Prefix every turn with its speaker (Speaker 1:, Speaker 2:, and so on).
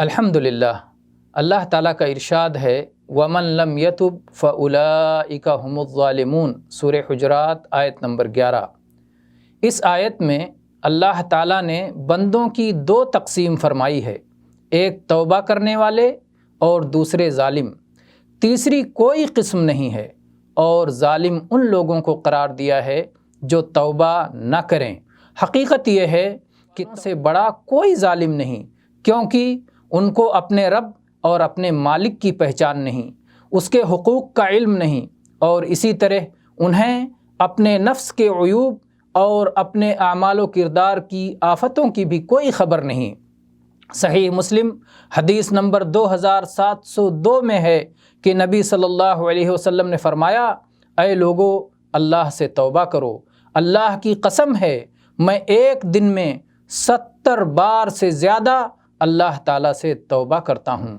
Speaker 1: الحمدللہ، اللہ تعالیٰ کا ارشاد ہے وَمَن لَّمْ يَتُبْ فَأُولَٰئِكَ هُمُ الظَّالِمُونَ، سورہ حجرات آیت نمبر 11۔ اس آیت میں اللہ تعالیٰ نے بندوں کی دو تقسیم فرمائی ہے، ایک توبہ کرنے والے اور دوسرے ظالم۔ تیسری کوئی قسم نہیں ہے، اور ظالم ان لوگوں کو قرار دیا ہے جو توبہ نہ کریں۔ حقیقت یہ ہے کہ ان سے بڑا کوئی ظالم نہیں، کیونکہ ان کو اپنے رب اور اپنے مالک کی پہچان نہیں، اس کے حقوق کا علم نہیں، اور اسی طرح انہیں اپنے نفس کے عیوب اور اپنے اعمال و کردار کی آفتوں کی بھی کوئی خبر نہیں۔ صحیح مسلم حدیث نمبر 2702 میں ہے کہ نبی صلی اللہ علیہ وسلم نے فرمایا، اے لوگو، اللہ سے توبہ کرو، اللہ کی قسم ہے میں ایک دن میں 70 بار سے زیادہ اللہ تعالیٰ سے توبہ کرتا ہوں۔